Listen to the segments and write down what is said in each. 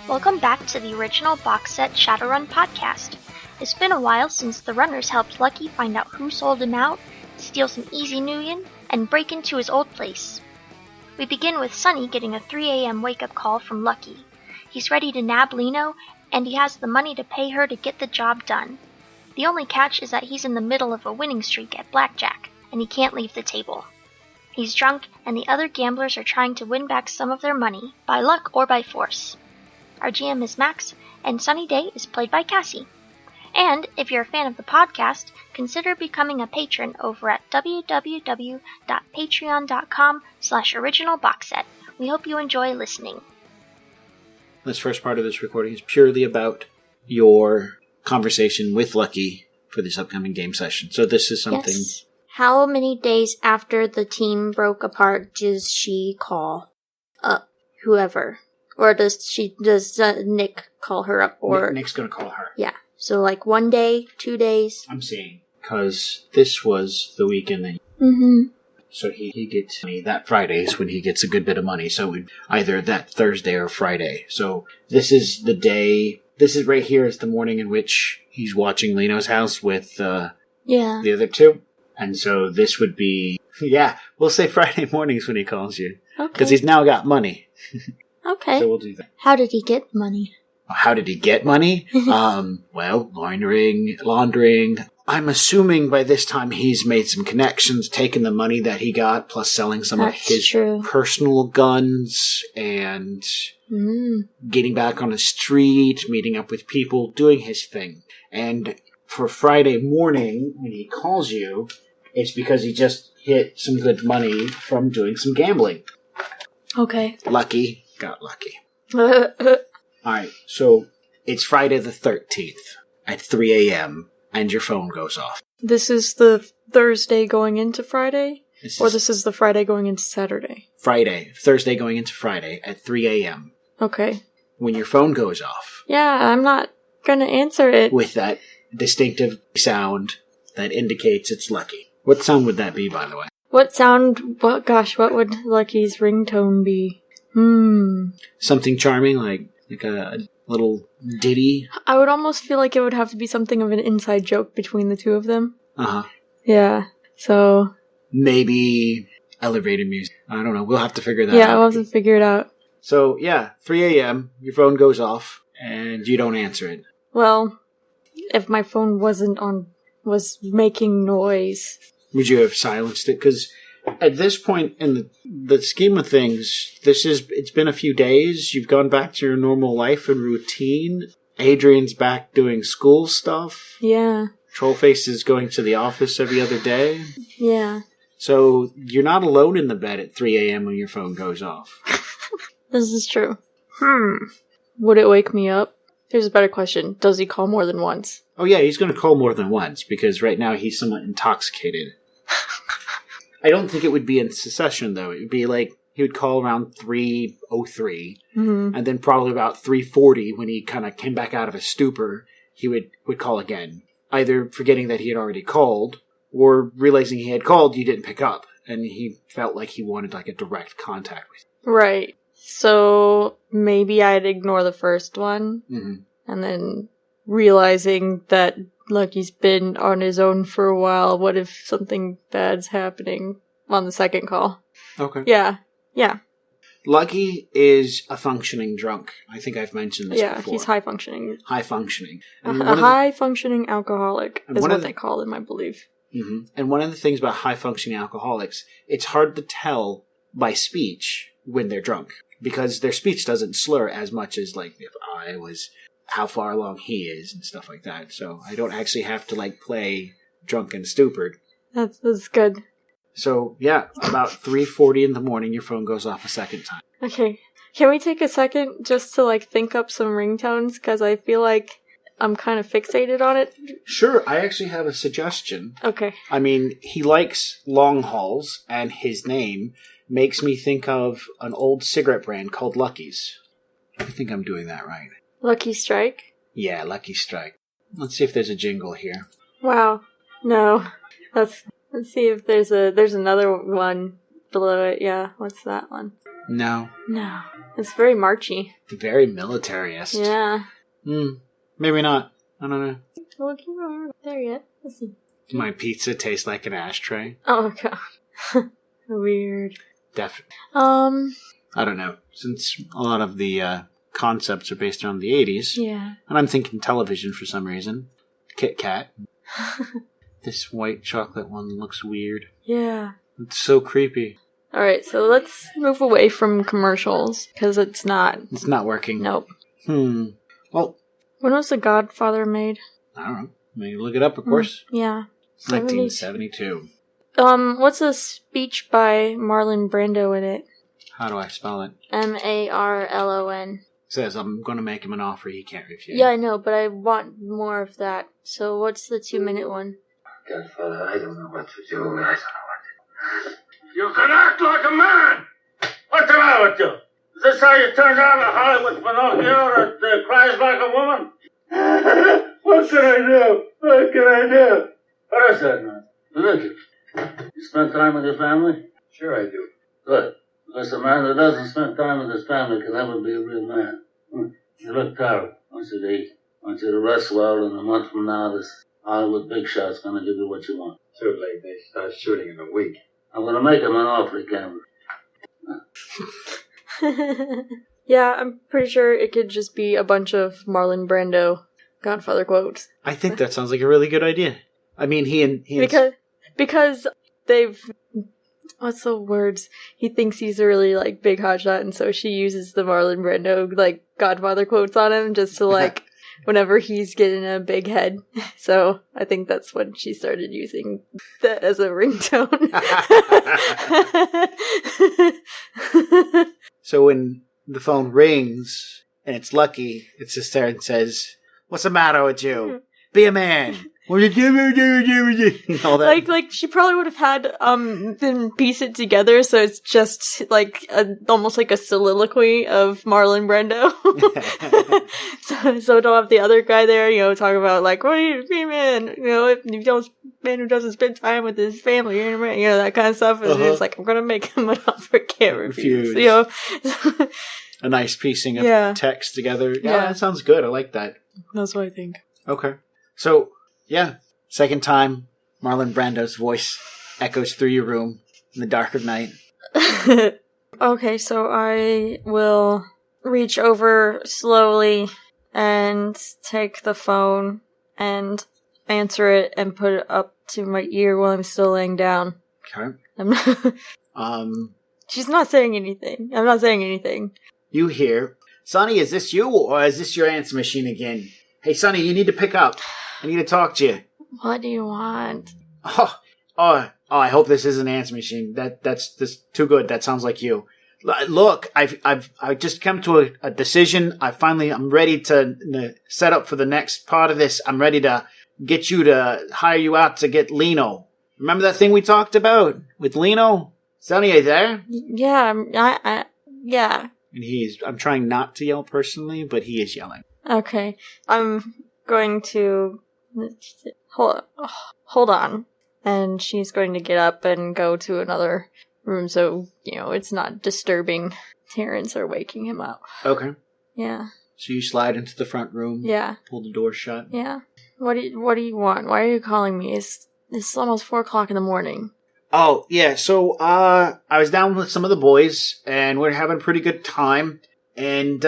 Welcome back to the original box set Shadowrun podcast. It's been a while since the runners helped Lucky find out who sold him out, steal some easy Nuyen, and break into his old place. We begin with Sunny getting a 3 a.m. wake-up call from Lucky. He's ready to nab Lino, and he has the money to pay her to get the job done. The only catch is that he's in the middle of a winning streak at blackjack, and he can't leave the table. He's drunk, and the other gamblers are trying to win back some of their money, by luck or by force. Our GM is Max, and Sunny Day is played by Cassie. And if you're a fan of the podcast, consider becoming a patron over at www.patreon.com/originalboxset. We hope you enjoy listening. This first part of this recording is purely about your conversation with Lucky for this upcoming game session. So this is something... Yes. How many days after the team broke apart does she call whoever? Or does Nick call her up? Or Nick's going to call her. Yeah. So like 1 day, 2 days? I'm seeing. Because this was the weekend that... Mm-hmm. So he gets money. That Friday is when he gets a good bit of money. So either that Thursday or Friday. So this is the day... This is right here is the morning in which he's watching Lino's house with the other two. And so this would be... Yeah, we'll say Friday mornings when he calls you. Okay. Because he's now got money. Okay. So we'll do that. How did he get money? How did he get money? Well, laundering. I'm assuming by this time he's made some connections, taken the money that he got, plus selling some of his personal guns, and getting back on the street, meeting up with people, doing his thing. And for Friday morning, when he calls you, it's because he just hit some good money from doing some gambling. Okay. Lucky. Got lucky. Alright, so it's Friday the 13th at 3 a.m. and your phone goes off. This is the Thursday going into Friday? This is the Friday going into Saturday? Thursday going into Friday at 3 a.m. Okay. When your phone goes off. Yeah, I'm not gonna answer it. With that distinctive sound that indicates it's Lucky. What sound would that be, by the way? What would Lucky's ringtone be? Something charming, like a little ditty? I would almost feel like it would have to be something of an inside joke between the two of them. Uh-huh. Yeah, so... Maybe elevator music. I don't know. We'll have to figure that out. Yeah, we'll have to figure it out. So, yeah, 3 a.m., your phone goes off, and you don't answer it. Well, if my phone was making noise... Would you have silenced it? Because at this point in the scheme of things, it's been a few days. You've gone back to your normal life and routine. Adrian's back doing school stuff. Yeah. Trollface is going to the office every other day. Yeah. So you're not alone in the bed at 3 a.m. when your phone goes off. This is true. Would it wake me up? Here's a better question. Does he call more than once? Oh yeah, he's going to call more than once, because right now he's somewhat intoxicated. I don't think it would be in succession, though. It would be like, he would call around 3:03, and then probably about 3:40, when he kind of came back out of his stupor, he would call again. Either forgetting that he had already called, or realizing he had called, you didn't pick up, and he felt like he wanted like a direct contact with you. Right. So maybe I'd ignore the first one, and then realizing that Lucky's been on his own for a while, what if something bad's happening on the second call? Okay. Yeah. Lucky is a functioning drunk. I think I've mentioned this before. Yeah, he's high functioning. High functioning. A high functioning alcoholic is what they call him, I believe. And one of the things about high functioning alcoholics, it's hard to tell by speech when they're drunk, because their speech doesn't slur as much as like if I was how far along he is and stuff like that. So I don't actually have to like play drunk and stupid. That's good. So yeah, about 3:40 in the morning, your phone goes off a second time. Okay. Can we take a second just to like think up some ringtones? Because I feel like I'm kind of fixated on it. Sure, I actually have a suggestion. Okay. I mean, he likes long hauls, and his name makes me think of an old cigarette brand called Lucky's. I think I'm doing that right. Lucky Strike? Yeah, Lucky Strike. Let's see if there's a jingle here. Wow. No. Let's see if there's another one below it. Yeah, what's that one? No. It's very marchy. Very militarist. Yeah. Maybe not. I don't know. Well, you aren't there yet. Let's see. My pizza tastes like an ashtray. Oh, God. Weird. Definitely. I don't know. Since a lot of the concepts are based around the 80s. Yeah. And I'm thinking television for some reason. Kit Kat. This white chocolate one looks weird. Yeah. It's so creepy. Alright, so let's move away from commercials, because it's not. It's not working. Nope. Well. When was The Godfather made? I don't know. Maybe look it up, of course. Yeah. 1972. What's a speech by Marlon Brando in it? How do I spell it? Marlon. Says, I'm going to make him an offer he can't refuse. Yeah, I know, but I want more of that. So what's the 2-minute one? Godfather, I don't know what to do. I don't know what to do. You can act like a man! What's the matter with you? Is this how you turn down a Hollywood Pinocchio that cries like a woman? What can I do? What can I do? What is that, man? Religion. You spend time with your family? Sure I do. Good. Because a man that doesn't spend time with his family can never be a real man. You look tired. I want you to eat. I want you to rest well, and a month from now, this Hollywood big shot's going to give you what you want. Too late. They start shooting in a week. I'm going to make him an offer he can't. Yeah, I'm pretty sure it could just be a bunch of Marlon Brando Godfather quotes. I think that sounds like a really good idea. I mean, because they've, what's the words? He thinks he's a really, like, big hotshot, and so she uses the Marlon Brando, like, Godfather quotes on him just to, like, whenever he's getting a big head. So I think that's when she started using that as a ringtone. So when the phone rings and it's Lucky, it sits there and says, "What's the matter with you? Be a man." All that. Like she probably would have had them piece it together, so it's just like almost like a soliloquy of Marlon Brando. so don't have the other guy there, talk about like, what do you mean, man? If you don't, man who doesn't spend time with his family, that kind of stuff. And it's like, I'm gonna make him an offer can't refuse. A nice piecing of text together. Yeah, that sounds good. I like that. That's what I think. Okay, so. Yeah. Second time, Marlon Brando's voice echoes through your room in the dark of night. Okay, so I will reach over slowly and take the phone and answer it and put it up to my ear while I'm still laying down. Okay. She's not saying anything. I'm not saying anything. You hear, "Sonny, is this you or is this your answer machine again? Hey, Sonny, you need to pick up. I need to talk to you." What do you want? Oh, I hope this is an answer machine. That's too good. That sounds like you. Look, I've just come to a decision. I'm ready to set up for the next part of this. I'm ready to get you to hire you out to get Lino. Remember that thing we talked about with Lino? Sonny, are you there? Yeah, yeah. And I'm trying not to yell personally, but he is yelling. Okay. I'm going to hold on. And she's going to get up and go to another room so, it's not disturbing Terrence or waking him up. Okay. Yeah. So you slide into the front room. Yeah. Pull the door shut. Yeah. What do you want? Why are you calling me? It's almost 4:00 in the morning. Oh, yeah. So, I was down with some of the boys and we're having a pretty good time. And,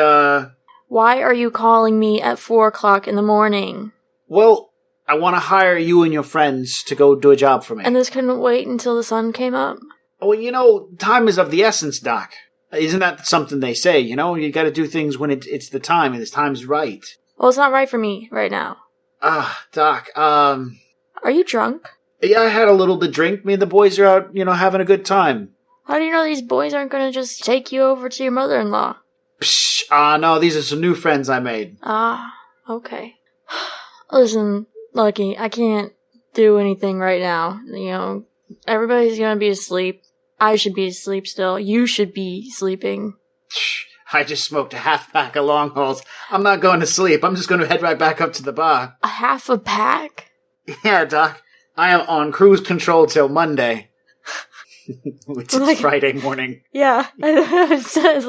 Why are you calling me at 4:00 in the morning? Well, I want to hire you and your friends to go do a job for me. And this couldn't wait until the sun came up? Well, time is of the essence, Doc. Isn't that something they say, You got to do things when it's the time, and this time's right. Well, it's not right for me right now. Doc, Are you drunk? Yeah, I had a little to drink. Me and the boys are out, having a good time. How do you know these boys aren't going to just take you over to your mother-in-law? Psh, no, these are some new friends I made. Okay. Listen, Lucky, I can't do anything right now. Everybody's gonna be asleep. I should be asleep still. You should be sleeping. I just smoked a half pack of long hauls. I'm not going to sleep. I'm just going to head right back up to the bar. A half a pack? Yeah, Doc. I am on cruise control till Monday. Which is Friday morning. Yeah. It says,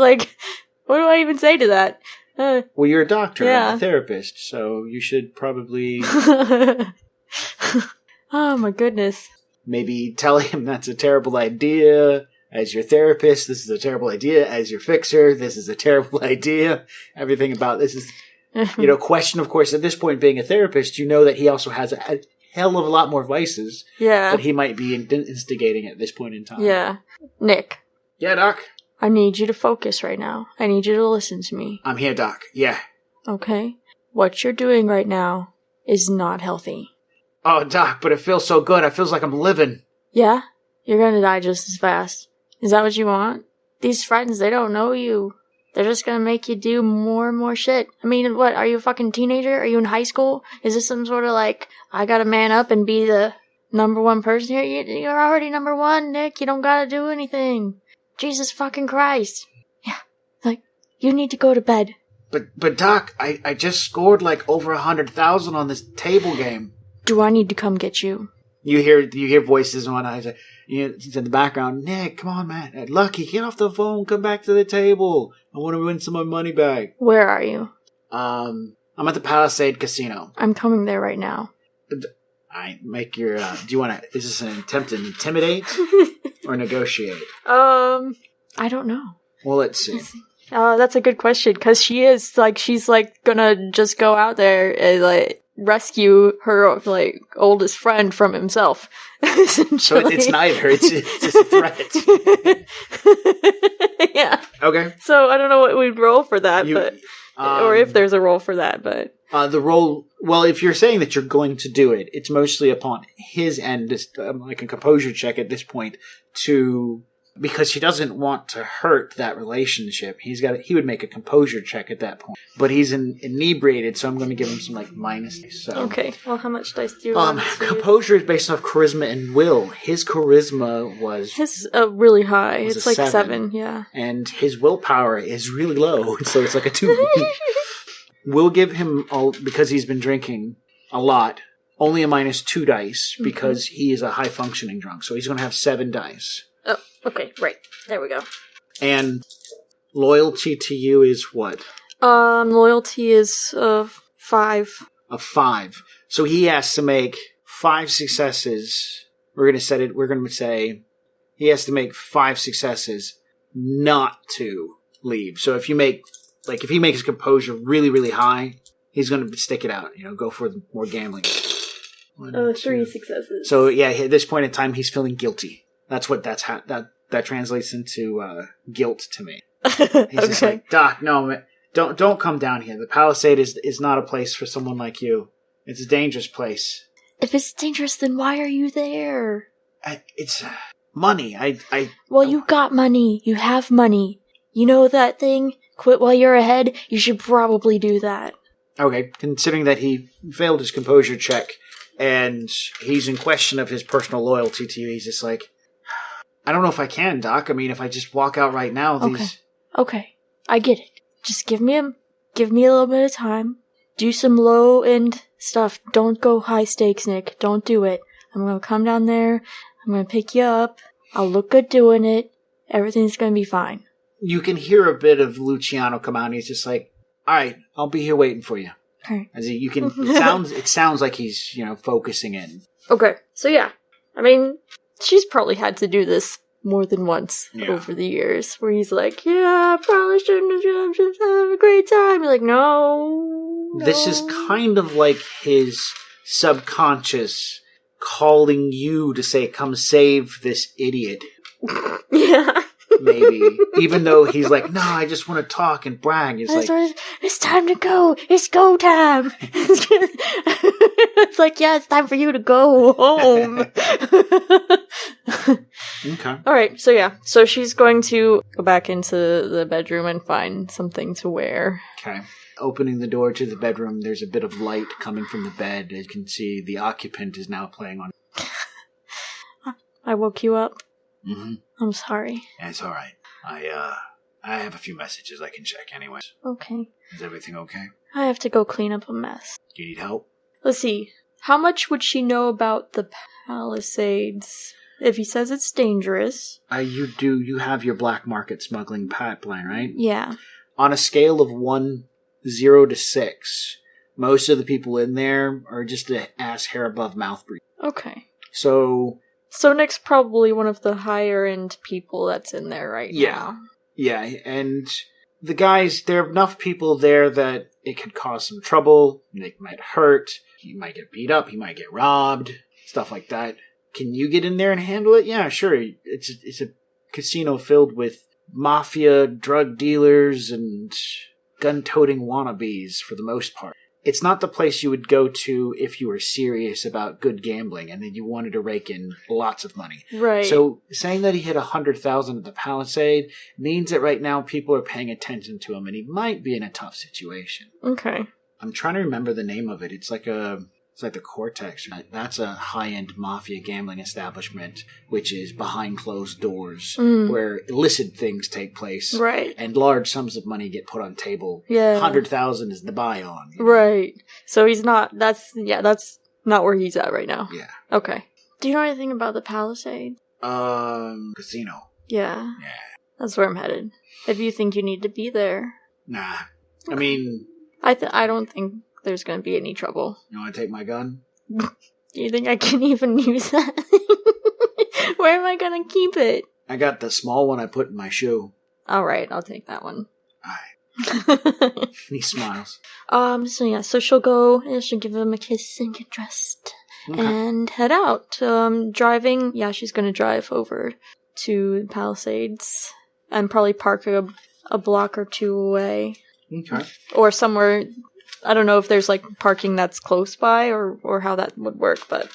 What do I even say to that? Well, you're a doctor and a therapist, so you should probably... Oh my goodness. Maybe tell him that's a terrible idea. As your therapist, this is a terrible idea. As your fixer, this is a terrible idea. Everything about this is, question, of course, at this point, being a therapist, you know that he also has a hell of a lot more vices that he might be instigating at this point in time. Yeah. Nick. Yeah, Doc? I need you to focus right now. I need you to listen to me. I'm here, Doc. Yeah. Okay? What you're doing right now is not healthy. Oh, Doc, but it feels so good. It feels like I'm living. Yeah? You're gonna die just as fast. Is that what you want? These friends, they don't know you. They're just gonna make you do more and more shit. I mean, what, are you a fucking teenager? Are you in high school? Is this some sort of I gotta man up and be the number one person here? You're already number one, Nick. You don't gotta do anything. Jesus fucking Christ. Yeah, you need to go to bed. But Doc, I just scored over 100,000 on this table game. Do I need to come get you? You hear voices and whatnot. It's in the background. Nick, come on, man. Lucky, get off the phone. Come back to the table. I want to win some of my money back. Where are you? I'm at the Palisade Casino. I'm coming there right now. Make your. Do you want to? Is this an attempt to intimidate or negotiate? I don't know. Well, let's see. That's a good question because she's gonna just go out there and rescue her oldest friend from himself. So it's neither. It's a threat. Yeah. Okay. So I don't know what we'd roll for that, but or if there's a roll for that, but the roll. Well, if you're saying that you're going to do it, it's mostly upon his end, just a composure check at this point because he doesn't want to hurt that relationship. He would make a composure check at that point, but he's inebriated, so I'm going to give him some minus. So. Okay. Well, how much dice do you want? Composure is based off charisma and will. His charisma was really high. It's 7. Yeah. And his willpower is really low, so it's a 2. We'll give him because he's been drinking a lot. Only a -2 dice because he is a high functioning drunk, so he's going to have 7 dice. Oh, okay, right. There we go. And loyalty to you is what? Loyalty is 5. A 5. So he has to make 5 successes. We're going to say he has to make 5 successes not to leave. So if he makes his composure really, really high, he's going to stick it out, go for more gambling. 3 successes. So yeah, at this point in time, he's feeling guilty. That's what that translates into guilt to me. He's just like, Doc, no, man, don't come down here. The Palisade is not a place for someone like you. It's a dangerous place. If it's dangerous, then why are you there? It's money. Well, you got money. You have money. You know that thing? Quit while you're ahead? You should probably do that. Okay, considering that he failed his composure check and he's in question of his personal loyalty to you, he's just like, I don't know if I can, Doc. I mean, if I just walk out right now, Okay, I get it. Just give me a little bit of time. Do some low-end stuff. Don't go high stakes, Nick. Don't do it. I'm gonna come down there. I'm gonna pick you up. I'll look good doing it. Everything's gonna be fine. You can hear a bit of Luciano come out, and he's just like, all right, I'll be here waiting for you. Okay. It sounds like he's, focusing in. Okay, so yeah. I mean, she's probably had to do this more than once over the years, where he's like, yeah, I probably shouldn't have just have a great time. You're like, no. This is kind of like his subconscious calling you to say, come save this idiot. Yeah. Maybe. Even though he's like, no, I just want to talk and brag. It's time to go. It's go time. It's like, yeah, it's time for you to go home. Okay. All right. So yeah. So she's going to go back into the bedroom and find something to wear. Okay. Opening the door to the bedroom, there's a bit of light coming from the bed. As you can see, the occupant is now playing on. I woke you up. Mm-hmm. I'm sorry. Yeah, it's all right. I have a few messages I can check anyways. Okay. Is everything okay? I have to go clean up a mess. Do you need help? Let's see. How much would she know about the Palisades? If he says it's dangerous. You have your black market smuggling pipeline, right? Yeah. On a scale of 0 to 6, most of the people in there are just an ass hair above mouth breed. Okay. So Nick's probably one of the higher end people that's in there right now. Yeah, and the guys, there are enough people there that it could cause some trouble. Nick might hurt. He might get beat up. He might get robbed. Stuff like that. Can you get in there and handle it? Yeah, sure. It's a casino filled with mafia, drug dealers, and gun-toting wannabes for the most part. It's not the place you would go to if you were serious about good gambling and then you wanted to rake in lots of money. Right. So saying that he hit 100,000 at the Palisade means that right now people are paying attention to him and he might be in a tough situation. Okay. I'm trying to remember the name of it. It's like the Cortex. That's a high-end mafia gambling establishment, which is behind closed doors, where illicit things take place. Right. And large sums of money get put on table. Yeah. 100,000 is the buy-on. Right. So he's not, that's not where he's at right now. Yeah. Okay. Do you know anything about the Palisade? Casino. Yeah. Yeah. That's where I'm headed. If you think you need to be there. Nah. Okay. I mean... I don't think there's going to be any trouble. You want to take my gun? Do you think I can even use that? Where am I going to keep it? I got the small one I put in my shoe. Alright, I'll take that one. Alright. He smiles. So she'll go, and she'll give him a kiss and get dressed. Okay. And head out. Driving, she's going to drive over to Palisades. And probably park a block or two away. Okay. Or somewhere, I don't know if there's like parking that's close by or how that would work, but...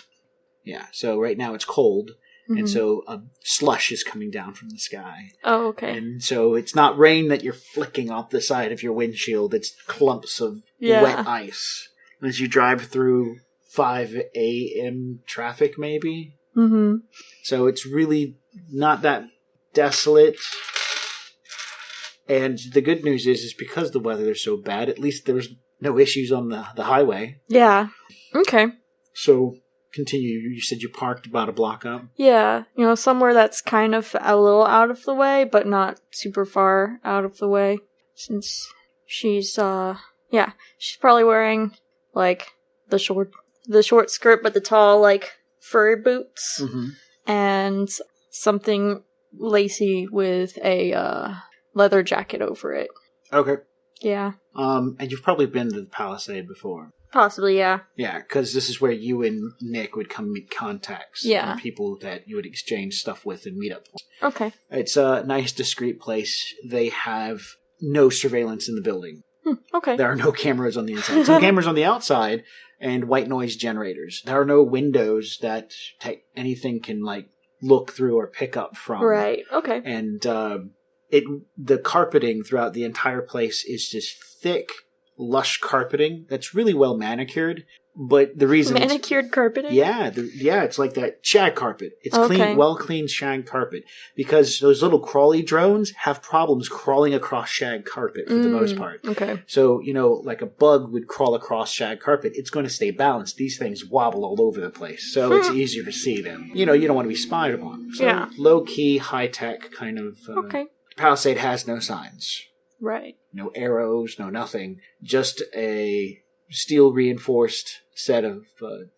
Yeah, so right now it's cold, and so a slush is coming down from the sky. Oh, okay. And so it's not rain that you're flicking off the side of your windshield, it's clumps of wet ice. As you drive through 5 a.m. traffic, maybe? Mm-hmm. So it's really not that desolate. And the good news is because the weather is so bad, at least there's no issues on the highway. Yeah. Okay. So, continue. You said you parked about a block up? Yeah. Somewhere that's kind of a little out of the way, but not super far out of the way. Since she's, she's probably wearing, like, the short skirt, but the tall, like, furry boots. Mm-hmm. And something lacy with a, leather jacket over it. Okay. Yeah. And you've probably been to the Palisade before. Possibly, yeah. Yeah, because this is where you and Nick would come meet contacts. Yeah. And people that you would exchange stuff with and meet up. Okay. It's a nice, discreet place. They have no surveillance in the building. Okay. There are no cameras on the inside. Some cameras on the outside and white noise generators. There are no windows that anything can, like, look through or pick up from. Right. Okay. And, the carpeting throughout the entire place is just thick, lush carpeting that's really well manicured. But the reason manicured carpeting? Yeah, it's like that shag carpet. It's okay. Clean shag carpet. Because those little crawly drones have problems crawling across shag carpet for the most part. Okay. So, like a bug would crawl across shag carpet, it's going to stay balanced. These things wobble all over the place, so it's easier to see them. You don't want to be spied upon. So low-key, high-tech kind of... okay. Palisade has no signs. Right. No arrows, no nothing. Just a steel-reinforced set of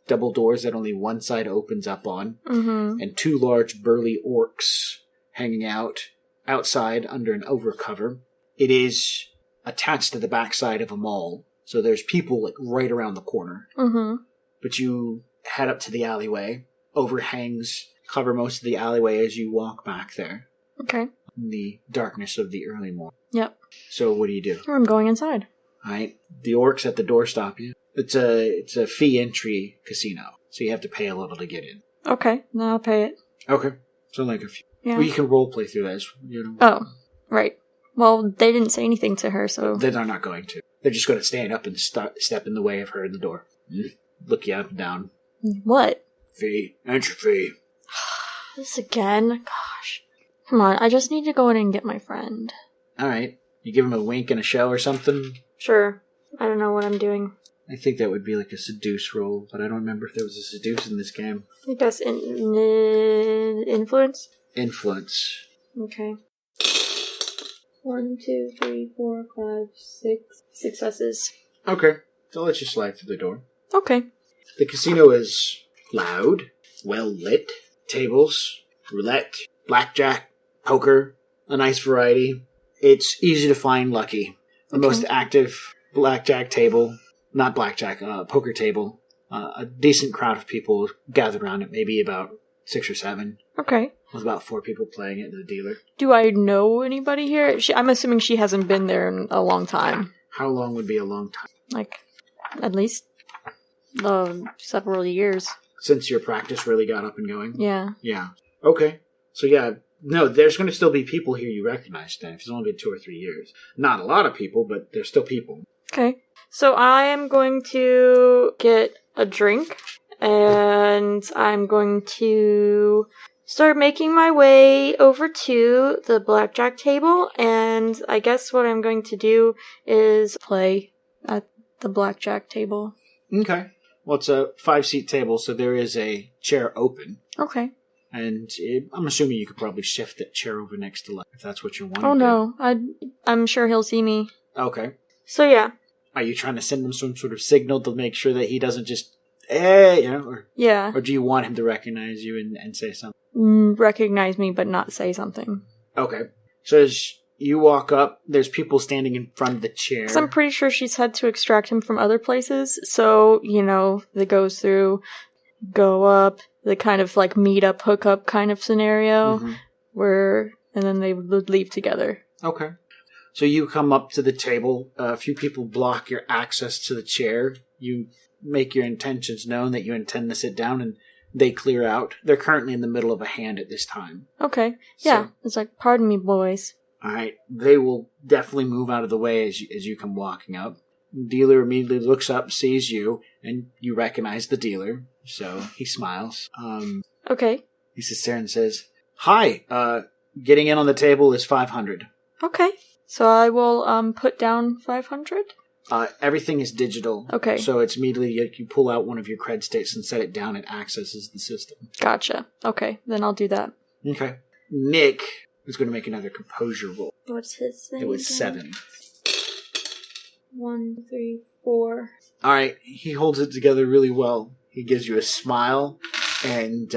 double doors that only one side opens up on. Mm-hmm. And 2 large burly orcs hanging outside under an overcover. It is attached to the backside of a mall. So there's people like right around the corner. Mm-hmm. But you head up to the alleyway. Overhangs cover most of the alleyway as you walk back there. Okay. In the darkness of the early morning. Yep. So what do you do? I'm going inside. Alright. The orcs at the door stop you. It's a fee entry casino. So you have to pay a little to get in. Okay. Then I'll pay it. Okay. So like a few. Yeah. Well, you can role play through this. Oh. Right. Well, they didn't say anything to her, so... They're not going to. They're just going to stand up and step in the way of her in the door. Look you up and down. What? Fee. Entry fee. This again? Gosh. Come on, I just need to go in and get my friend. Alright. You give him a wink and a show or something? Sure. I don't know what I'm doing. I think that would be like a seduce roll, but I don't remember if there was a seduce in this game. I guess influence? Influence. Okay. 1, 2, 3, 4, 5, 6 successes. Okay. So I'll let you slide through the door. Okay. The casino is loud, well lit. Tables, roulette, blackjack, poker, a nice variety. It's easy to find Lucky. The most active blackjack table, not blackjack, poker table. A decent crowd of people gathered around it, maybe about 6 or 7. Okay. With about 4 people playing it and the dealer. Do I know anybody here? I'm assuming she hasn't been there in a long time. How long would be a long time? Like, at least several years. Since your practice really got up and going? Yeah. Yeah. Okay. So yeah, no, there's going to still be people here you recognize then. If it's only been 2 or 3 years. Not a lot of people, but there's still people. Okay. So I am going to get a drink, and I'm going to start making my way over to the blackjack table, and I guess what I'm going to do is play at the blackjack table. Okay. Well, it's a 5-seat table, so there is a chair open. Okay. And I'm assuming you could probably shift that chair over next to Lucky if that's what you want. Oh no, I'm sure he'll see me. Okay. So yeah. Are you trying to send him some sort of signal to make sure that he doesn't just, or yeah. Or do you want him to recognize you and say something? Recognize me, but not say something. Okay. So as you walk up, there's people standing in front of the chair. 'Cause I'm pretty sure she's had to extract him from other places, so, that goes through, go up, the kind of like meet up, hook up kind of scenario, and then they would leave together. Okay. So you come up to the table, a few people block your access to the chair, you make your intentions known that you intend to sit down, and they clear out. They're currently in the middle of a hand at this time. Okay. Yeah. So, it's like, pardon me, boys. Alright. They will definitely move out of the way as you come walking up. The dealer immediately looks up, sees you, and you recognize the dealer. So he smiles. Okay. He sits there and says, "Hi, getting in on the table is 500. Okay. So I will put down 500? Everything is digital. Okay. So it's immediately you pull out one of your cred states and set it down, it accesses the system. Gotcha. Okay, then I'll do that. Okay. Nick is going to make another composure roll. What's his thing? It was again? 7. 1, 3, 4. Alright, he holds it together really well. He gives you a smile, and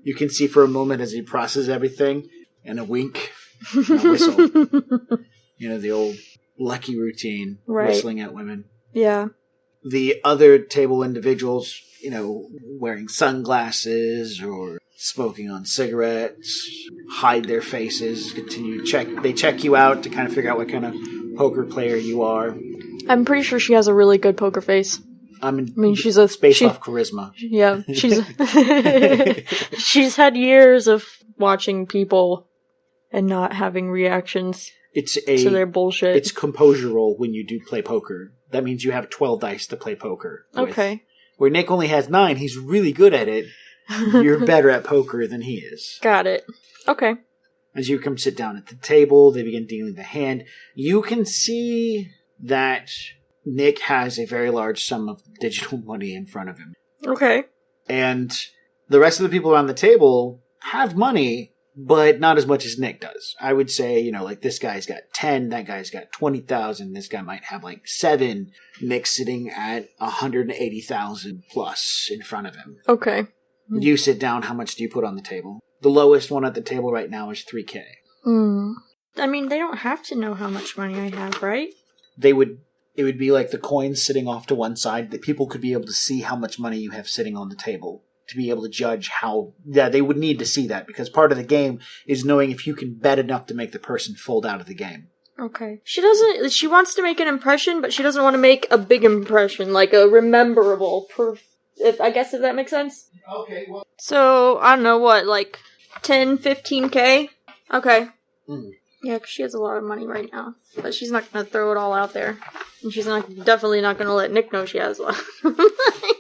you can see for a moment as he processes everything, and a wink, and a whistle. The old Lucky routine, right. Whistling at women. Yeah. The other table individuals, wearing sunglasses or smoking on cigarettes, hide their faces, they check you out to kind of figure out what kind of poker player you are. I'm pretty sure she has a really good poker face. I mean, she's based off charisma. Yeah, she's had years of watching people and not having reactions to their bullshit. It's composure roll when you do play poker. That means you have 12 dice to play poker with. Okay. Where Nick only has 9, he's really good at it. You're better at poker than he is. Got it. Okay. As you come sit down at the table, they begin dealing the hand. You can see that Nick has a very large sum of digital money in front of him. Okay. And the rest of the people around the table have money, but not as much as Nick does. I would say, this guy's got 10, that guy's got 20,000, this guy might have 7. Nick's sitting at 180,000 plus in front of him. Okay. You sit down, how much do you put on the table? The lowest one at the table right now is 3K. I mean, they don't have to know how much money I have, right? It would be like the coins sitting off to one side, that people could be able to see how much money you have sitting on the table. To be able to judge they would need to see that, because part of the game is knowing if you can bet enough to make the person fold out of the game. Okay. She wants to make an impression, but she doesn't want to make a big impression, like a rememberable if that makes sense. Okay, well. So, I don't know, what, 10, 15K? Okay. Yeah, 'cause she has a lot of money right now. But she's not going to throw it all out there. And she's definitely not going to let Nick know she has a lot of money.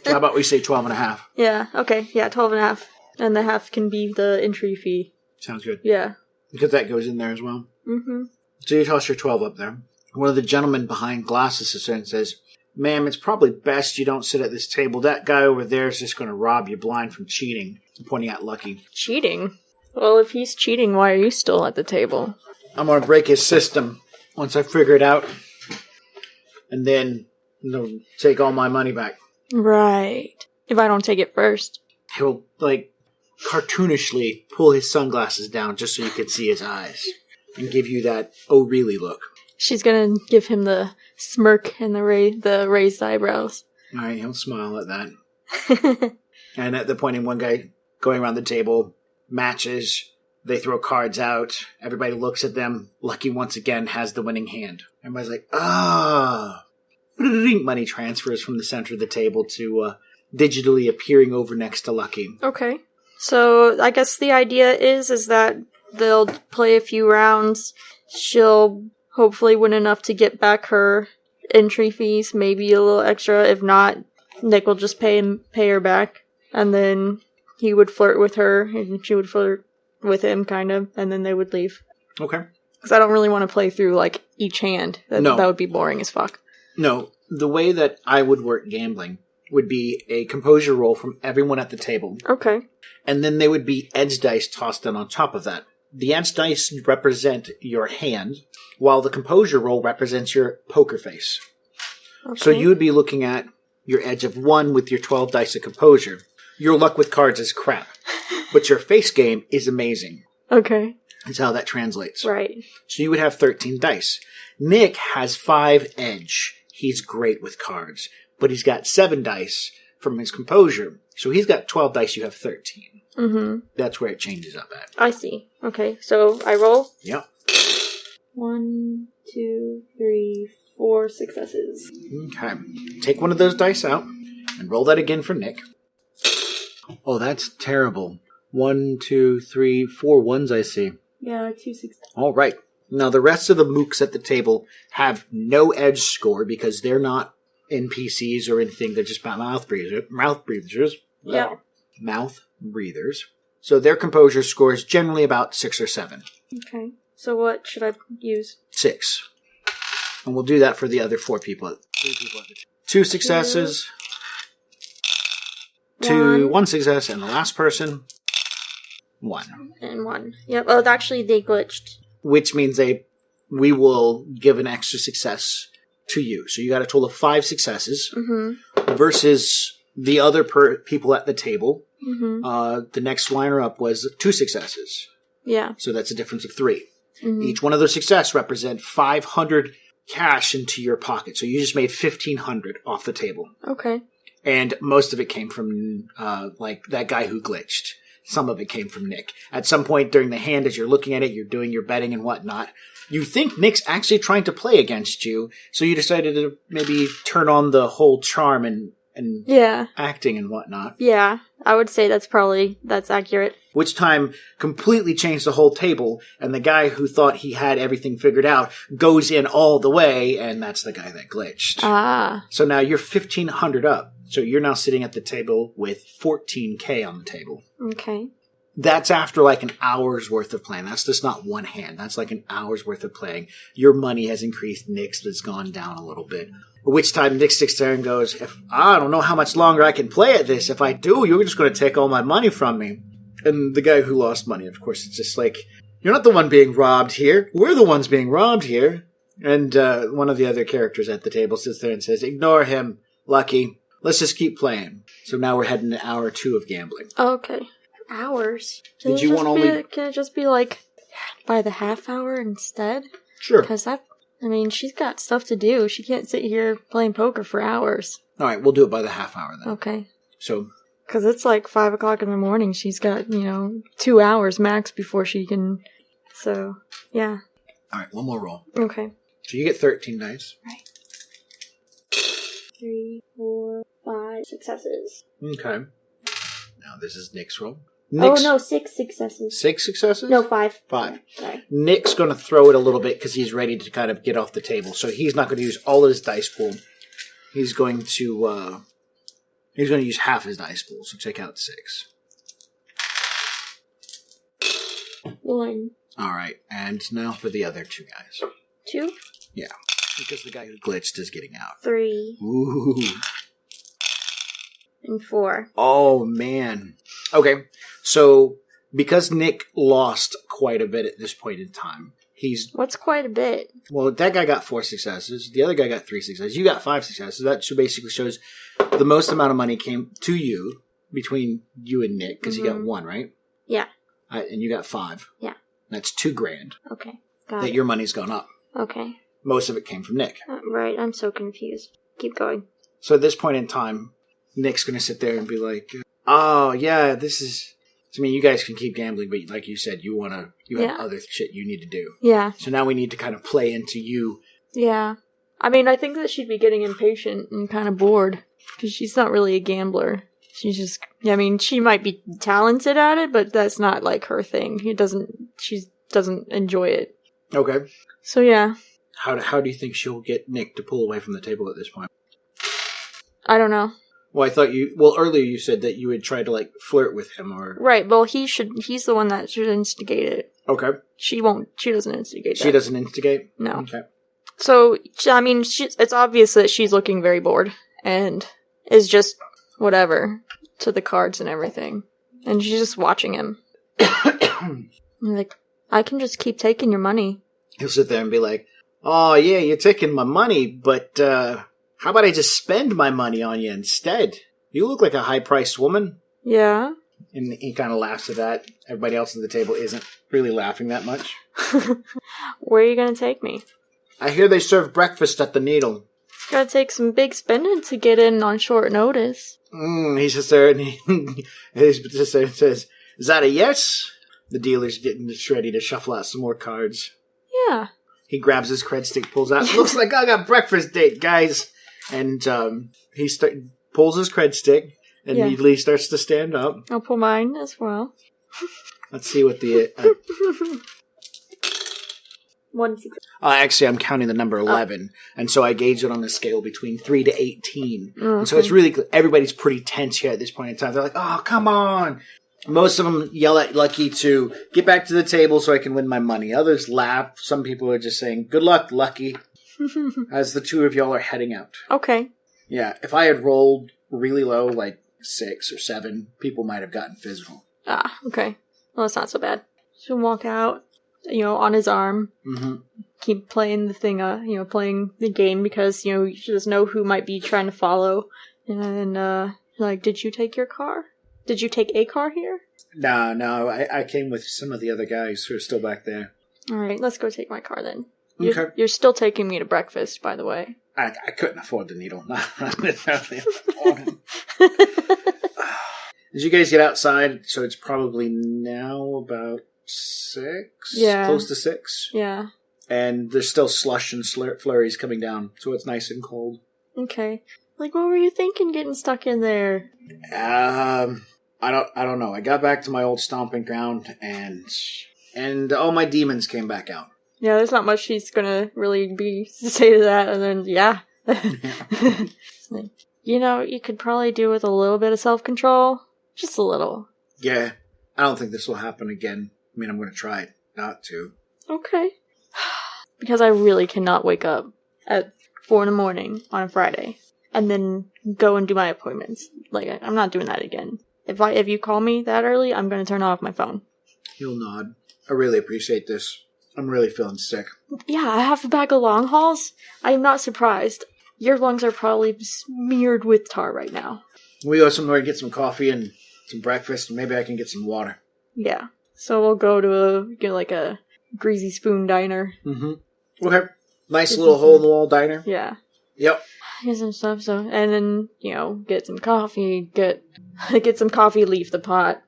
How about we say 12.5? Yeah, okay. Yeah, 12.5. And the half can be the entry fee. Sounds good. Yeah. Because that goes in there as well. Mm-hmm. So you toss your 12 up there. One of the gentlemen behind glasses sits there and says, "Ma'am, it's probably best you don't sit at this table. That guy over there is just going to rob you blind from cheating." I'm pointing at Lucky. Cheating? Well, if he's cheating, why are you still at the table? I'm going to break his system once I figure it out. And then he'll take all my money back. Right. If I don't take it first. He'll, cartoonishly pull his sunglasses down just so you could see his eyes. And give you that, oh, really look. She's gonna give him the smirk and the raised eyebrows. All right, he'll smile at that. And at the point in one guy going around the table, matches, they throw cards out, everybody looks at them, Lucky once again has the winning hand. Everybody's like, money transfers from the center of the table to digitally appearing over next to Lucky. Okay. So I guess the idea is that they'll play a few rounds, she'll hopefully win enough to get back her entry fees, maybe a little extra. If not, Nick will just pay her back. And then he would flirt with her, and she would flirt with him, kind of, and then they would leave. Okay. Because I don't really want to play through, each hand. That would be boring as fuck. No, the way that I would work gambling would be a composure roll from everyone at the table. Okay. And then there would be edge dice tossed in on top of that. The edge dice represent your hand, while the composure roll represents your poker face. Okay. So you would be looking at your edge of 1 with your 12 dice of composure. Your luck with cards is crap, but your face game is amazing. Okay. That's how that translates. Right. So you would have 13 dice. Nick has 5 edge. He's great with cards, but he's got 7 dice from his composure. So he's got 12 dice, you have 13. Mm-hmm. That's where it changes up at. I see. Okay, so I roll? Yep. 1, 2, 3, 4 successes. Okay. Take one of those dice out and roll that again for Nick. Oh, that's terrible. 1, 2, 3, 4 ones, I see. Yeah, 2 successes. All right. Now, the rest of the mooks at the table have no edge score because they're not NPCs or anything. They're just mouth breathers. Yeah. Mouth breathers. So their composure score is generally about 6 or 7. Okay. So what should I use? 6. And we'll do that for the other 3 people at the table. 2 successes. 1 success, and the last person, 1. And 1. Yep. Oh, actually, they glitched. Which means we will give an extra success to you. So you got a total of 5 successes versus the other people at the table. Mm-hmm. The next liner up was 2 successes. Yeah. So that's a difference of 3. Mm-hmm. Each one of those successes represent 500 cash into your pocket. So you just made 1,500 off the table. Okay. And most of it came from, that guy who glitched. Some of it came from Nick. At some point during the hand, as you're looking at it, you're doing your betting and whatnot. You think Nick's actually trying to play against you, so you decided to maybe turn on the whole charm and acting and whatnot. Yeah, I would say that's accurate. Which time completely changed the whole table, and the guy who thought he had everything figured out goes in all the way, and that's the guy that glitched. Ah. So now you're 1,500 up. So you're now sitting at the table with 14K on the table. Okay. That's after an hour's worth of playing. That's just not one hand. That's an hour's worth of playing. Your money has increased. Nick's has gone down a little bit. At which time Nick sticks there and goes, I don't know how much longer I can play at this. If I do, you're just going to take all my money from me. And the guy who lost money, of course, it's just you're not the one being robbed here. We're the ones being robbed here. And one of the other characters at the table sits there and says, ignore him, Lucky. Let's just keep playing. So now we're heading to hour 2 of gambling. Okay. Hours? Can it just be by the half hour instead? Sure. Because she's got stuff to do. She can't sit here playing poker for hours. All right, we'll do it by the half hour then. Okay. So. Because it's 5 o'clock in the morning. She's got, 2 hours max before she can. So, yeah. All right, one more roll. Okay. So you get 13 dice. Right. 3, 4, 5 successes. Okay. Now this is Nick's roll. 6 successes. 6 successes? No, 5. 5. Sorry. Nick's going to throw it a little bit because he's ready to kind of get off the table. So he's not going to use all of his dice pool. He's going to use half his dice pool. So check out 6. 1. All right, and now for the other 2 guys. 2? Yeah, because the guy who glitched is getting out. 3. Ooh. And 4. Oh, man. Okay, so because Nick lost quite a bit at this point in time, What's quite a bit? Well, that guy got 4 successes. The other guy got 3 successes. You got 5 successes. That basically shows the most amount of money came to you between you and Nick, because you got 1, right? Yeah. And you got 5. Yeah. That's $2,000. Okay. Got that it. your money's gone up. Okay. Most of it came from Nick. Right. I'm so confused. Keep going. So at this point in time, Nick's going to sit there and be like, oh, yeah, this is... I mean, you guys can keep gambling, but like you said, you have other shit you need to do. Yeah. So now we need to kind of play into you. Yeah. I mean, I think that she'd be getting impatient and kind of bored, because she's not really a gambler. She's just, I mean, she might be talented at it, but that's not like her thing. She doesn't enjoy it. Okay. So yeah. How do you think she'll get Nick to pull away from the table at this point? I don't know. Well, earlier you said that you would try to, like, flirt with him, or... Right, well, he's the one that should instigate it. Okay. She doesn't instigate that. She doesn't instigate? No. Okay. So, I mean, it's obvious that she's looking very bored, and is just whatever to the cards and everything. And she's just watching him. Like, I can just keep taking your money. He'll sit there and be like, oh, yeah, you're taking my money, but, how about I just spend my money on you instead? You look like a high-priced woman. Yeah. And he kind of laughs at that. Everybody else at the table isn't really laughing that much. Where are you going to take me? I hear they serve breakfast at the Needle. Gotta take some big spending to get in on short notice. He sits there and he just says, is that a yes? The dealer's getting ready to shuffle out some more cards. Yeah. He grabs his cred stick, pulls out, looks like I got breakfast date, guys. And he pulls his cred stick and immediately starts to stand up. I'll pull mine as well. Let's see what the... 1 success. Actually, I'm counting the number 11, and so I gauge it on a scale between 3 to 18. Okay. And so it's really... Everybody's pretty tense here at this point in time. They're like, oh, come on! Most of them yell at Lucky to get back to the table so I can win my money. Others laugh. Some people are just saying, good luck, Lucky, as the two of y'all are heading out. Okay. Yeah, if I had rolled really low, like 6 or 7, people might have gotten physical. Ah, okay. Well, that's not so bad. She'll walk out, on his arm. Mm-hmm. Keep playing the thing, playing the game because, she doesn't know who might be trying to follow. And then, like, did you take your car? Did you take a car here? No, I came with some of the other guys who are still back there. Alright, let's go take my car then. Okay. You're still taking me to breakfast, by the way. I couldn't afford the Needle. As you guys get outside, so it's probably now about 6? Yeah. Close to 6? Yeah. And there's still slush and flurries coming down, so it's nice and cold. Okay. Like, what were you thinking getting stuck in there? I don't know. I got back to my old stomping ground, and all my demons came back out. Yeah, there's not much she's gonna really to say to that, and then, yeah. Like, you could probably do with a little bit of self-control. Just a little. Yeah. I don't think this will happen again. I mean, I'm going to try it not to. Okay. Because I really cannot wake up at 4 a.m. on a Friday and then go and do my appointments. Like, I'm not doing that again. If you call me that early, I'm going to turn off my phone. He'll nod. I really appreciate this. I'm really feeling sick. Yeah, I have a bag of long hauls. I am not surprised. Your lungs are probably smeared with tar right now. We go somewhere to get some coffee and some breakfast, and maybe I can get some water. Yeah. So we'll go to a Greasy Spoon diner. Mm-hmm. Okay. Nice little hole-in-the-wall diner. Yeah. Yep. Get some stuff, and then, get some coffee, get some coffee, leave the pot.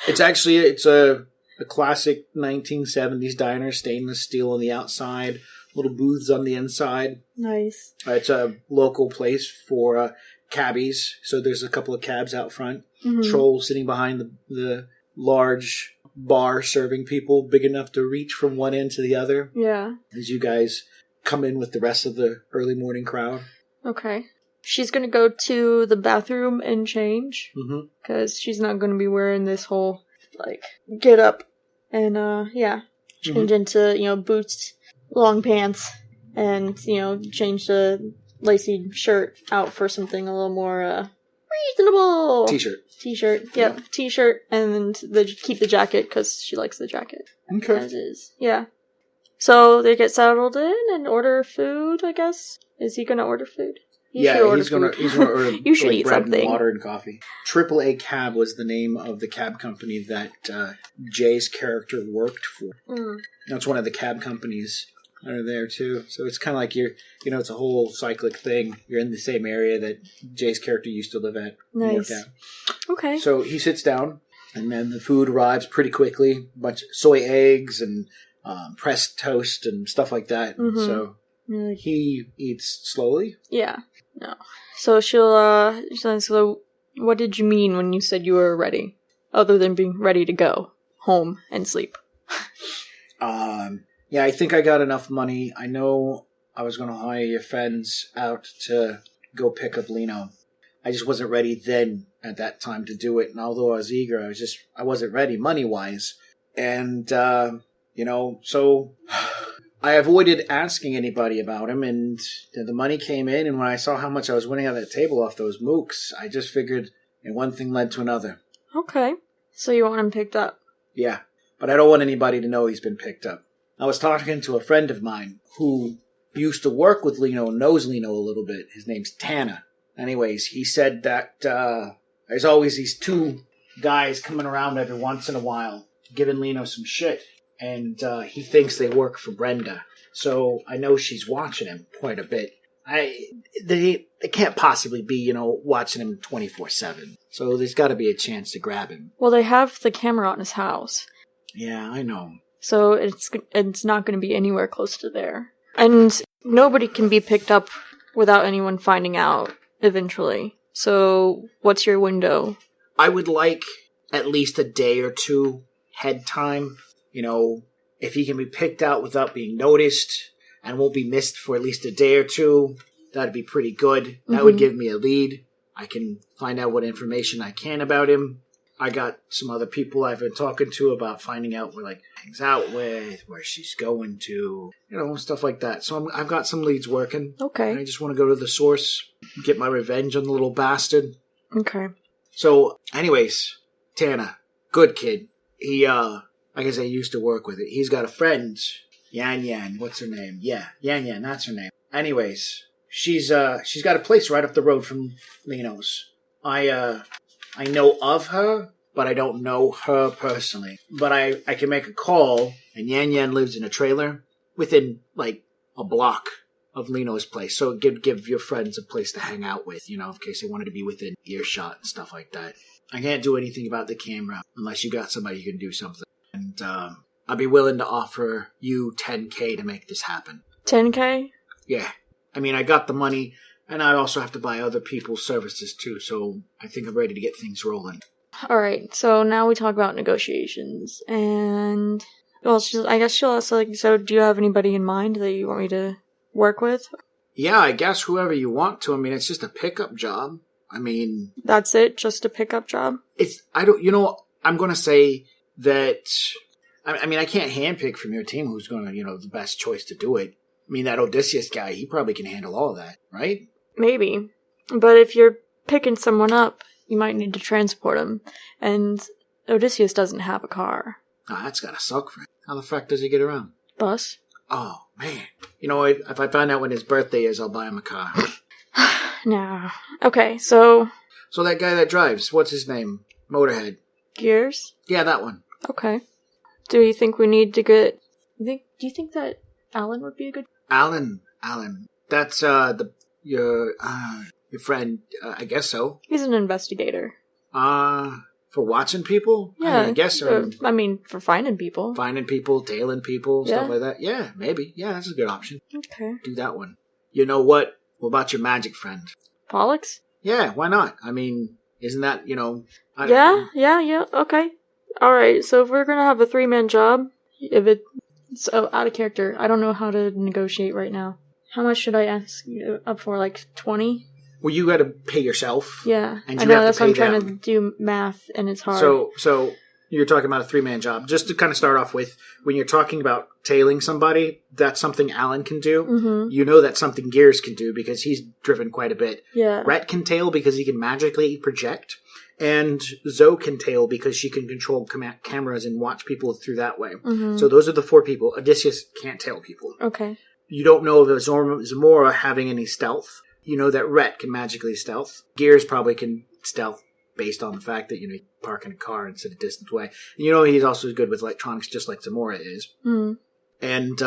It's a classic 1970s diner, stainless steel on the outside, little booths on the inside. Nice. It's a local place for cabbies, so there's a couple of cabs out front. Mm-hmm. Troll sitting behind the large bar serving people big enough to reach from one end to the other. Yeah. As you guys come in with the rest of the early morning crowd. Okay. She's gonna go to the bathroom and change. Mm-hmm. Because she's not gonna be wearing this whole, get up and, change into, boots, long pants, and, change the lacy shirt out for something a little more, Reasonable! T-shirt. Yep. T-shirt, and keep the jacket, because she likes the jacket. Okay. As is. Yeah. So they get settled in and order food, I guess? Is he gonna order food? He's gonna order you should eat bread something. And water and coffee. AAA Cab was the name of the cab company that Jay's character worked for. Mm. That's one of the cab companies that are there too. So it's kind of like it's a whole cyclic thing. You're in the same area that Jay's character used to live at. Nice. Okay. So he sits down, and then the food arrives pretty quickly. A bunch of soy eggs and pressed toast and stuff like that. Mm-hmm. So he eats slowly. Yeah. No. So so what did you mean when you said you were ready? Other than being ready to go home and sleep. Yeah, I think I got enough money. I know I was going to hire your friends out to go pick up Lino. I just wasn't ready then at that time to do it. And although I was eager, I wasn't ready money-wise. And, so I avoided asking anybody about him, and the money came in, and when I saw how much I was winning on that table off those mooks, I just figured, and one thing led to another. Okay. So you want him picked up? Yeah, but I don't want anybody to know he's been picked up. I was talking to a friend of mine who used to work with Lino and knows Lino a little bit. His name's Tana. Anyways, he said that there's always these two guys coming around every once in a while giving Lino some shit. And he thinks they work for Brenda. So I know she's watching him quite a bit. They can't possibly be, watching him 24/7. So there's got to be a chance to grab him. Well, they have the camera out in his house. Yeah, I know. So it's not going to be anywhere close to there. And nobody can be picked up without anyone finding out eventually. So what's your window? I would like at least a day or two head time. If he can be picked out without being noticed and won't be missed for at least a day or two, that'd be pretty good. That would give me a lead. I can find out what information I can about him. I got some other people I've been talking to about finding out where he hangs out with, where she's going to, stuff like that. So I've got some leads working. Okay. And I just want to go to the source, get my revenge on the little bastard. Okay. So, anyways, Tana, good kid. He, like I say, used to work with it. He's got a friend, Yan. What's her name? Yeah, Yan. That's her name. Anyways, she's got a place right up the road from Lino's. I know of her, but I don't know her personally. But I can make a call, and Yan lives in a trailer within a block of Lino's place. So it could give your friends a place to hang out with, in case they wanted to be within earshot and stuff like that. I can't do anything about the camera unless you got somebody who can do something. And I'd be willing to offer you $10K to make this happen. $10K? Yeah. I mean, I got the money, and I also have to buy other people's services too, so I think I'm ready to get things rolling. Alright, so now we talk about negotiations. And, well, I guess she'll also, so do you have anybody in mind that you want me to work with? Yeah, I guess whoever you want to. I mean, it's just a pickup job. I mean... That's it? Just a pickup job? I'm going to say that... I mean, I can't handpick from your team who's going to, the best choice to do it. I mean, that Odysseus guy, he probably can handle all of that, right? Maybe. But if you're picking someone up, you might need to transport him. And Odysseus doesn't have a car. Oh, that's gotta suck for him. How the fuck does he get around? Bus? Oh, man. If I find out when his birthday is, I'll buy him a car. No. Okay, so... So that guy that drives, what's his name? Motorhead. Gears? Yeah, that one. Okay. Do you think we need to get... Do you think that Alan would be a good... Alan. That's, your friend, I guess so. He's an investigator. For watching people? Yeah. I guess so. For finding people. Finding people, tailing people, stuff like that. Yeah, maybe. Yeah, that's a good option. Okay. Do that one. You know what? What about your magic friend? Pollux? Yeah, why not? I mean, isn't that, Yeah, okay. Alright, so if we're gonna have a 3-man job, if it's out of character, I don't know how to negotiate right now. How much should I ask you up for, 20? Well, you gotta pay yourself. Yeah, and I know, that's why I'm trying to do math, and it's hard. So You're talking about a 3-man job. Just to kind of start off with, when you're talking about tailing somebody, that's something Alan can do. Mm-hmm. You know that's something Gears can do because he's driven quite a bit. Yeah. Rhett can tail because he can magically project. And Zoe can tail because she can control cameras and watch people through that way. Mm-hmm. So those are the 4 people. Odysseus can't tail people. Okay. You don't know of Zamora having any stealth. You know that Rhett can magically stealth. Gears probably can stealth based on the fact that, you park in a car and sit a distant way. And he's also good with electronics just like Zamora is. Mm. And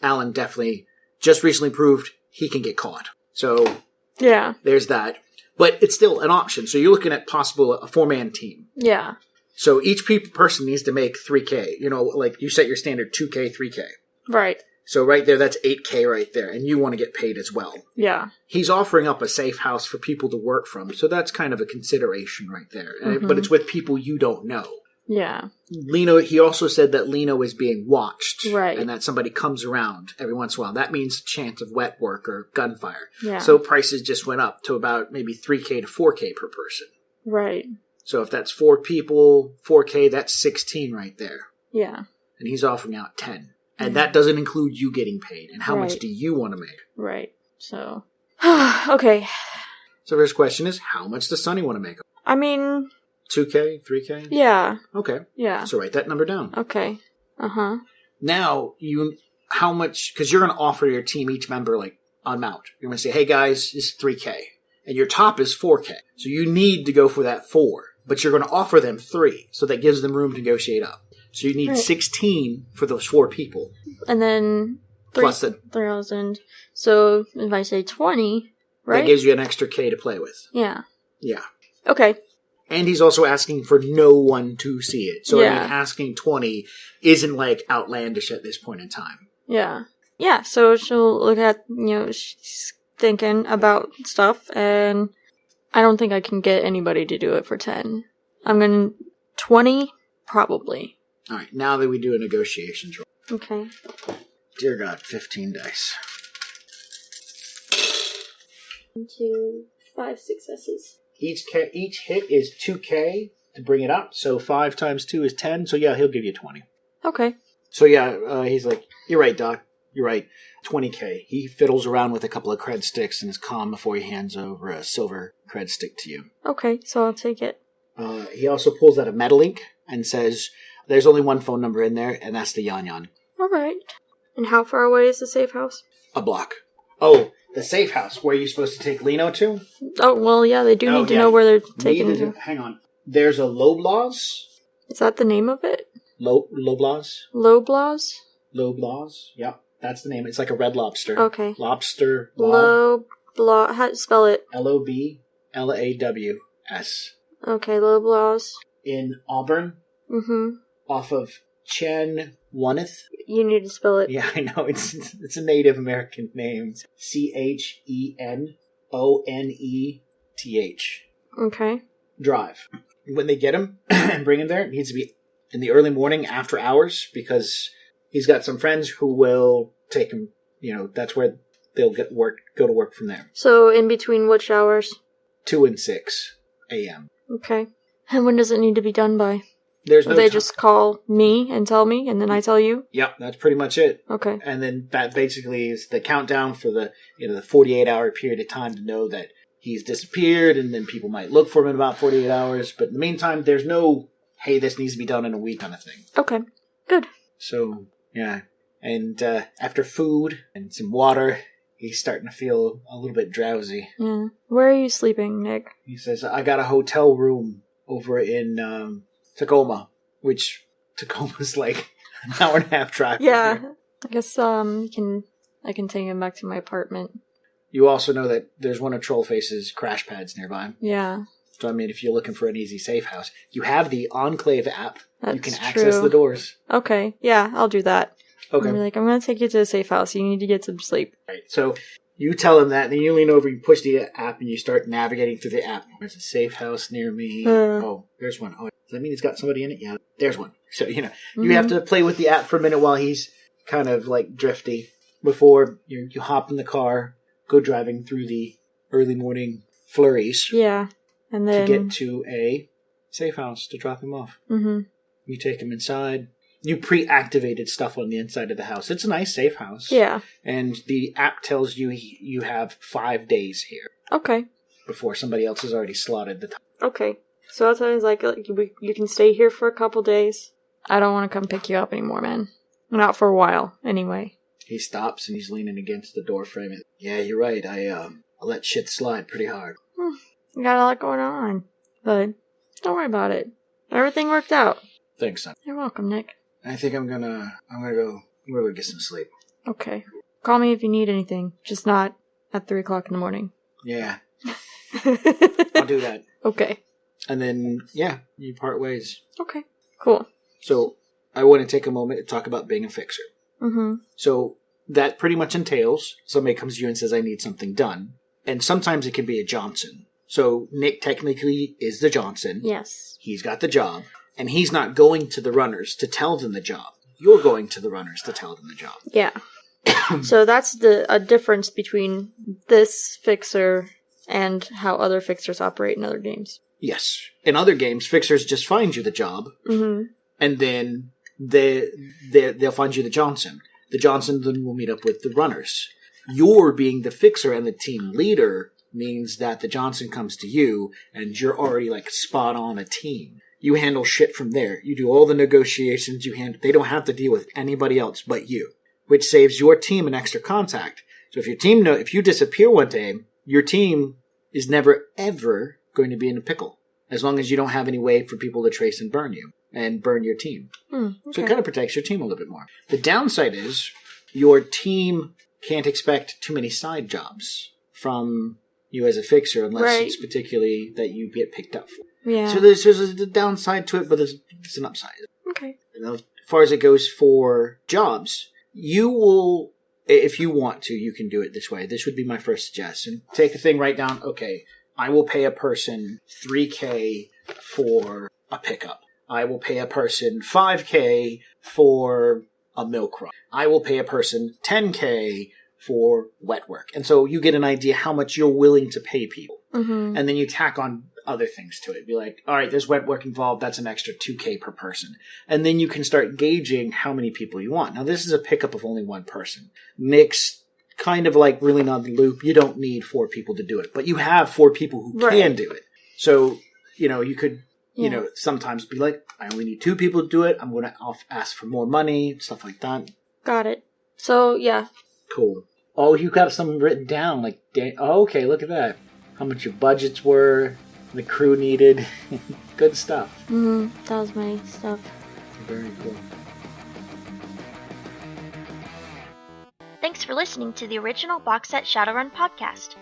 Alan definitely just recently proved he can get caught. So yeah, there's that. But it's still an option. So you're looking at possible a 4-man team. Yeah. So each person needs to make 3K. Like you set your standard 2K, 3K. Right. So right there, that's 8K right there. And you want to get paid as well. Yeah. He's offering up a safe house for people to work from. So that's kind of a consideration right there. Mm-hmm. But it's with people you don't know. Yeah. Lino, he also said that Lino is being watched. Right. And that somebody comes around every once in a while. That means a chance of wet work or gunfire. Yeah. So prices just went up to about maybe 3K to 4K per person. Right. So if that's 4 people, 4K, that's 16 right there. Yeah. And he's offering out 10. And that doesn't include you getting paid. And how much do you want to make? Right. So, okay. So first question is, how much does Sonny want to make? I mean... 2K? 3K? Yeah. Okay. Yeah. So write that number down. Okay. Uh-huh. Now, how much, because you're going to offer your team, each member, on mount. You're going to say, hey guys, this is 3K. And your top is 4K. So you need to go for that 4. But you're going to offer them 3. So that gives them room to negotiate up. So you need 16 for those 4 people. And then Plus 3,000. So if I say 20, right? That gives you an extra K to play with. Yeah. Yeah. Okay. And he's also asking for no one to see it. So Yeah. asking 20 isn't outlandish at this point in time. Yeah. Yeah, so she'll look at, she's thinking about stuff, and I don't think I can get anybody to do it for 10. I'm going to 20, probably. All right, now that we do a negotiation roll. Okay. Dear God, 15 dice. 1, 2, 5 successes. Each hit is 2K to bring it up, so 5 times 2 is 10, so yeah, he'll give you 20. Okay. So yeah, he's like, you're right, Doc, you're right, 20K. He fiddles around with a couple of cred sticks and is calm before he hands over a silver cred stick to you. Okay, so I'll take it. He also pulls out a Metalink and says, there's only one phone number in there, and that's the Yan Yan. Alright. And how far away is the safe house? A block. Oh, the safe house. Where are you supposed to take Lino to? Oh, well, yeah, they do need to know where they're taking it to. Hang on. There's a Loblaws. Is that the name of it? Loblaws? Loblaws? Loblaws. Yep, that's the name. It's like a red lobster. Okay. Lobster. Loblaws. How do you spell it? Loblaws. Okay, Loblaws. In Auburn. Mm-hmm. Off of Chen Woneth. You need to spell it. Yeah, I know. It's a Native American name. CHENONETH. Okay. Drive. When they get him and bring him there, it needs to be in the early morning after hours because he's got some friends who will take him. That's where they'll go to work from there. So in between which hours? 2 and 6 a.m. Okay. And when does it need to be done by? There's no they just call me and tell me, and then I tell you? Yep, that's pretty much it. Okay. And then that basically is the countdown for the 48-hour period of time to know that he's disappeared, and then people might look for him in about 48 hours. But in the meantime, there's no, hey, this needs to be done in a week kind of thing. Okay. Good. So, yeah. And after food and some water, he's starting to feel a little bit drowsy. Yeah. Where are you sleeping, Nick? He says, I got a hotel room over in Tacoma, which Tacoma's like an hour and a half drive. Yeah. I guess I can take him back to my apartment. You also know that there's one of Trollface's crash pads nearby. Yeah. So, I mean, if you're looking for an easy safe house, you have the Enclave app. That's you can access the doors. Okay. Yeah, I'll do that. Okay. I'm going to take you to a safe house. You need to get some sleep. Right. So, you tell him that, and then you lean over, you push the app, and you start navigating through the app. There's a safe house near me. Oh, there's one. Oh, does that mean it's got somebody in it? Yeah, there's one. So, you have to play with the app for a minute while he's kind of like drifty before you hop in the car, go driving through the early morning flurries. Yeah. And then to get to a safe house to drop him off. Mm-hmm. You take him inside. You pre-activated stuff on the inside of the house. It's a nice, safe house. Yeah. And the app tells you you have 5 days here. Okay. Before somebody else has already slotted the time. Okay. So that sounds like you can stay here for a couple days. I don't want to come pick you up anymore, man. Not for a while, anyway. He stops and he's leaning against the door frame. Yeah, you're right. I let shit slide pretty hard. You got a lot going on. But don't worry about it. Everything worked out. Thanks, son. You're welcome, Nick. I think I'm gonna go get some sleep. Okay. Call me if you need anything. Just not at 3 o'clock in the morning. Yeah. I'll do that. Okay. And then, yeah, you part ways. Okay. Cool. So, I want to take a moment to talk about being a fixer. Mm-hmm. So, that pretty much entails somebody comes to you and says, I need something done. And sometimes it can be a Johnson. So, Nick technically is the Johnson. Yes. He's got the job. And he's not going to the runners to tell them the job. You're going to the runners to tell them the job. Yeah. So that's a difference between this fixer and how other fixers operate in other games. Yes. In other games, fixers just find you the job. Mm-hmm. And then they'll find you the Johnson. The Johnson then will meet up with the runners. Your being the fixer and the team leader means that the Johnson comes to you and you're already like spot on a team. You handle shit from there. You do all the negotiations. They don't have to deal with anybody else but you, which saves your team an extra contact. So if if you disappear one day, your team is never ever going to be in a pickle, as long as you don't have any way for people to trace and burn you and burn your team. Okay. So it kind of protects your team a little bit more. The downside is your team can't expect too many side jobs from you as a fixer unless it's particularly that you get picked up for. Yeah. So there's a downside to it, but there's an upside. Okay. As far as it goes for jobs, you will, if you want to, you can do it this way. This would be my first suggestion. Take the thing right down. Okay, I will pay a person $3,000 for a pickup. I will pay a person $5,000 for a milk run. I will pay a person $10,000 for wet work. And so you get an idea how much you're willing to pay people. Mm-hmm. And then you tack on other things to it. Be like, all right, there's wet work involved. That's an extra $2,000 per person. And then you can start gauging how many people you want. Now, this is a pickup of only one person. Nick's kind of like really not the loop. You don't need 4 people to do it, but you have 4 people who can do it. So, you could, sometimes be like, I only need 2 people to do it. I'm going to ask for more money, stuff like that. Got it. So, yeah. Cool. Oh, you got something written down. Like, okay, look at that. How much your budgets were. The crew needed. Good stuff. That was my stuff. Very cool. Thanks for listening to the original Box Set Shadowrun podcast.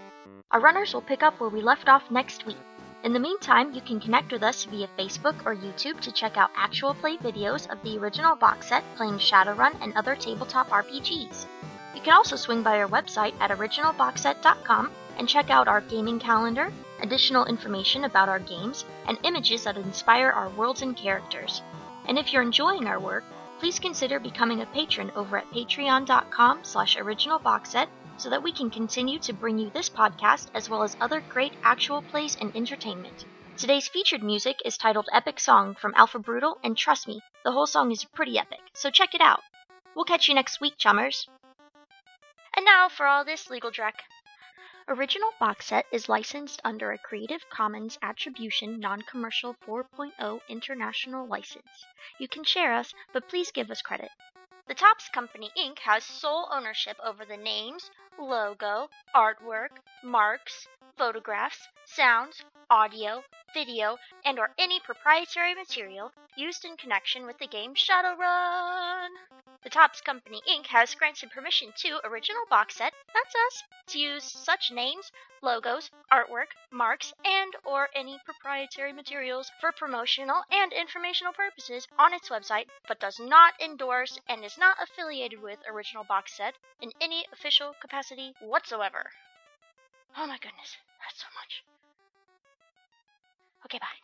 Our runners will pick up where we left off next week. In the meantime, you can connect with us via Facebook or YouTube to check out actual play videos of the original box set playing Shadowrun and other tabletop RPGs. You can also swing by our website at originalboxset.com and check out our gaming calendar, additional information about our games, and images that inspire our worlds and characters. And if you're enjoying our work, please consider becoming a patron over at patreon.com/originalboxset so that we can continue to bring you this podcast as well as other great actual plays and entertainment. Today's featured music is titled Epic Song from Alpha Brutal, and trust me, the whole song is pretty epic, so check it out. We'll catch you next week, chummers. And now for all this legal dreck. Original Box Set is licensed under a Creative Commons Attribution Non-Commercial 4.0 International License. You can share us, but please give us credit. The Topps Company Inc. has sole ownership over the names, logo, artwork, marks, photographs, sounds, audio, video, and or any proprietary material used in connection with the game Shadowrun. The Topps Company Inc. has granted permission to Original Box Set, that's us, to use such names, logos, artwork, marks, and or any proprietary materials for promotional and informational purposes on its website, but does not endorse and is not affiliated with Original Box Set in any official capacity whatsoever. Oh my goodness, that's so much. Okay, bye.